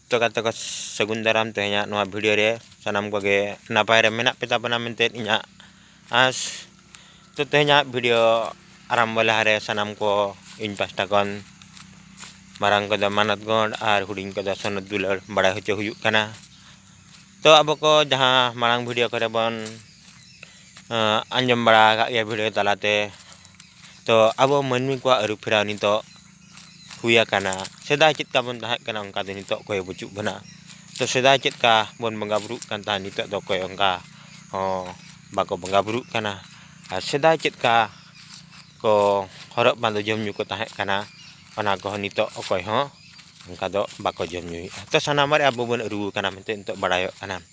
तो kata ko sagun daram tehnya noa video re sanam ko ge napai re menak peta bana mente inya as to tehnya video aram bala hare sanam ko in pasta kon marang ko da manat gon ar huding ko da sonot dular bada hocho huyuk kana to abo ko jaha marang video ko bon anjom bada ka ya video talate to abo manmi ko aru phira ni to huya kana sedai chit ka bon taha kana ongka de ni to ko bujuk bana to sedai chit ka bon bangabru kan ta ni to ko ongka bako bangabru kana sedai chit ka ko horok bando jom nyu ko taha kana ona ko nito okoy ho ongka do bako jom nyu to sanamare abo bon ru kana mente to badayo kana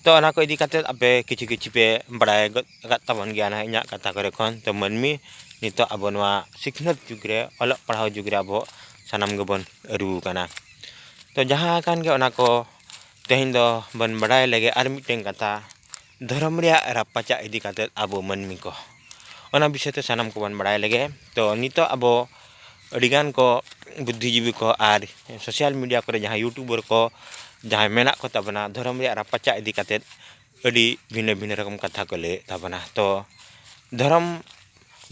to ana ko idi kate ape kici pe badai gat tabon giana nya kata kore kon to manmi nito abo noa sikhnat jugre olok parhau jugre abo sanam gebon ru kana to jaha kan ge ona ko tehin do bon badai lege ar miteng kata धर्म रे रापाचा इदी कते abo manmi ko ona bisay te sanam ko ban badai lege to nito abo adigan ko buddhiजीवी ko ar social media kore jaha youtuber ko jaha menak ko tabana धर्म रे रापाचा इदी कते adi bina रकम कथा को ले tabana to धर्म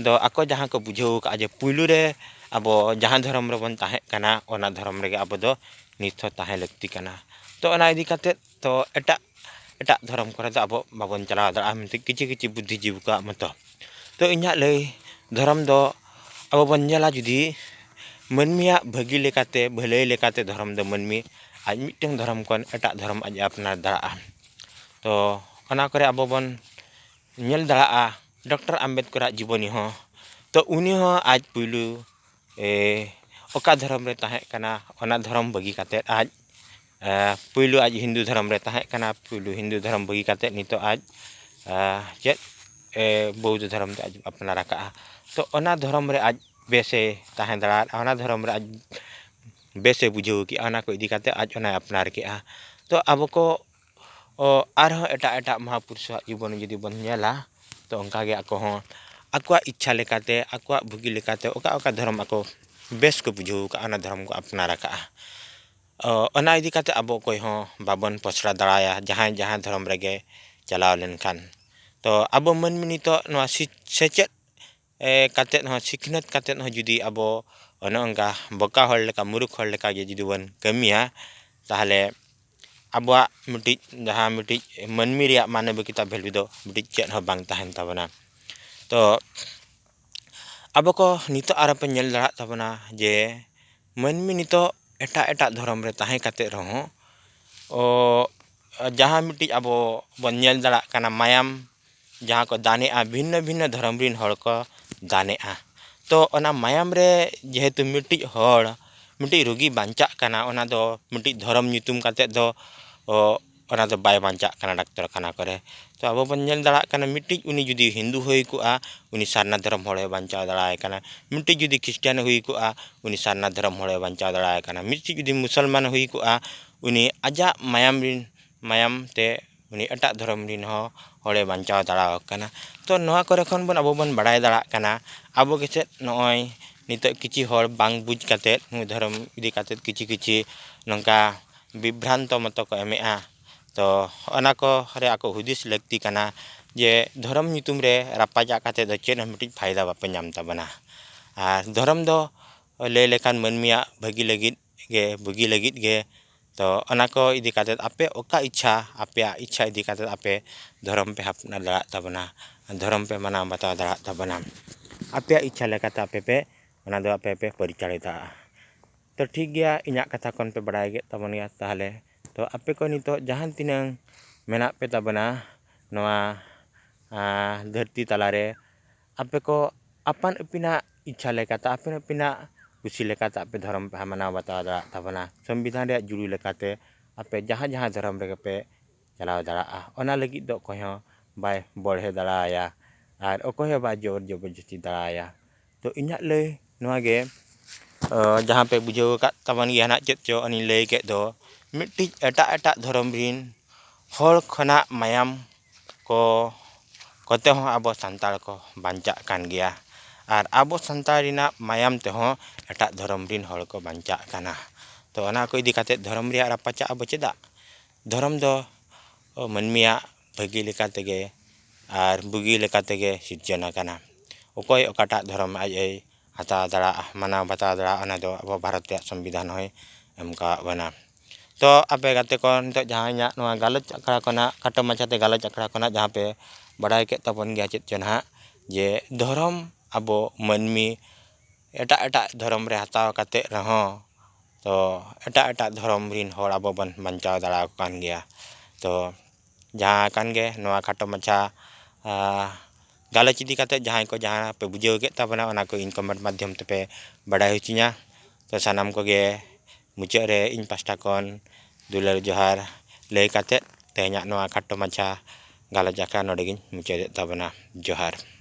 do ako jaha ko bujhau ka je puilu re abo jaha धर्म रे bon tahe kana ona धर्म रे abo do nitho tahe lakti kana to ona idi kate to eta धर्म करे तो abo babon चला दा amti किछि बुद्धिजीवी का मतो तो इन्या ले धर्म दो abo bon nyala judi manmiya bagi lekate bhalai lekate धर्म दो manmi aj miteng धर्म kon eta धर्म aj apna dara तो ona करे abo bon nyel dara Dr. Ambedkar जीवनी हो तो उनी हो आज पुलु ओका धर्म रे ताहे kana ona धर्म bagi kate aj पुलु आज हिंदू धर्म रे ताहे kana पुलु हिंदू धर्म bagi kate nito aj jet बौद्ध धर्म ते आज अपना रखा तो ona धर्म रे आज बेसे ताहे दरा ona धर्म रे आज बेसे बुझो कि ona को इदी kate आज ona अपनार के तो abo ko arho eta महापुरुष जीवन जदि bon nyela तो onka ge ako ho akwa इच्छा lekate akwa bugi lekate oka धर्म ako बेस को बुझो का ona धर्म को अपना रखा ona इदी kate abo koy ho babon posra daraya jahan धर्म rege चलाव लेनखान तो abo manmi nito noa secet kate no sikhnat kate no judi abo ono onka boka hor leka muruk hor leka ge judi bon kamiya tahale abwa miti jaha miti manmi ria mane be kita value do miti chet ho bang tahen tabana तो abo ko nito arape nyel dara tabana je manmi nito eta धर्म रे tahe kate roho जहाँ मिट्टी अब बन दड़ा काना मायाम जहाँ को दाने भिन्न धर्म रिन हड़ को दाने तो ओना मायाम रे जेहेतु मिट्टी हड़ मिट्टी रोगी बांचा काना ओना दो मिट्टी धर्म ᱧᱩᱛᱩᱢ काते दो ओना दो बाय बांचा काना डाक्टर खाना करे तो अब बन दड़ा काना मिट्टी उनी जुदी हिंदू होई कुआ उनी सारना धर्म हड़े बांचा दड़ाय काना मिट्टी जुदी क्रिश्चियन होई कुआ उनी सारना धर्म हड़े बांचा दड़ाय काना मिट्टी जुदी मुसलमान होई कुआ उनी आजा मायाम रिन मायाम ते उनी एटा धर्म रिन हो हड़े बांचा दड़ा काना तो नोआ करे खन बन अब बन बड़ाय दड़ा काना अब के नय नित किछि हड़ बांग बुझ काते धर्म इदी काते किछि नंका विभ्रांत मत को एमेआ तो ओना को रे आको हुदिस लगती काना जे धर्म ᱧᱩᱛᱩᱢ रे रापाजा काते द चेन मिटि फायदा बापे नाम ताबना आर धर्म दो ले लेखान मनमिया भगी लगित गे तो ओना को इदी काते आपे ओका इच्छा इदी काते आपे धर्म पे अपना दड़ा ताबना धर्म पे मना बता दड़ा ताबना आपे इच्छा लेकाते आपे पे ओना दो आपे पे परिचालिता तो ठीक गया इना कथा कोन पे बड़ाय गे ताबन गया ताहले तो आपे को नितो जहां तिनंग मेना पे ताबना नोआ धरती तलारे आपे को अपन अपिना इच्छा लेकाते अपन अपिना कुसी लेकाते आपे धर्म पे मना बता दड़ा ताबना संविधान रे जुड़ी लेकाते आपे जहां धर्म रे पे चलाव दड़ा ओना लगी दो कोय हो बाय बढ़े दड़ाया आर ओकोय बा जोर जबरदस्ती दड़ाया तो इना ले नोआ गे जहाँ पे बुझो का तबन गया ना चेत चो अनि लय के दो मिट्टी एटा धर्म रिन हर खना मायाम को कते हो आबो संताल को बांचा कान गया आर आबो संताल रिना मायाम ते हो एटा धर्म रिन हर को बांचा काना तो अना को इदी काते धर्म रिया रापाचा अब चेदा धर्म दो मनमिया भागी लेका तेगे आर बुगी लेका तेगे सिर्जना काना ओकोय ओकाटा धर्म आज ए हता दड़ा माना बता दड़ा अना दो अब भारत रिया संविधान होय एमका बना तो आपे गाते को नितो जहां इᱧᱟᱹᱜ ᱱᱚᱣᱟ ᱜᱟᱞᱚᱪ ᱟᱠᱷᱲᱟ ᱠᱷᱚᱱᱟᱜ ᱠᱷᱟᱴᱚ ᱢᱟᱪᱷᱟᱛᱮ ᱜᱟᱞᱚᱪ ᱟᱠᱷᱲᱟ ᱠᱷᱚᱱᱟᱜ ᱡᱟᱦᱟᱸ ᱯᱮ ᱵᱟᱰᱟᱭ ᱠᱮᱫ ᱛᱟᱵᱚᱱ ᱜᱮᱭᱟ ᱪᱮᱫ ᱪᱚ ᱱᱟᱦᱟᱜ ᱡᱮ ᱫᱷᱚᱨᱚᱢ ᱟᱵᱚ ᱢᱟᱹᱱᱢᱤ ᱮᱴᱟᱜ धर्म रे हताव काते रहो तो एटा धर्म रिन होड़ अब बन बंचाव दाड़ा कान गया तो जहाँ कान गे नोआ खाटो मछा गालच इदी काते जहाँ को जहाँ पे बुझेव के ताबना ओना को इन कमेंट माध्यम ते पे बड़ाई होचिना तो सानाम को गे मुचाद रे इन पास्टा कोन दुलार जोहार लय काते तेहना नोआ खाटो मछा गालच आखा नोडेगिन मुचाद ताबना जोहार।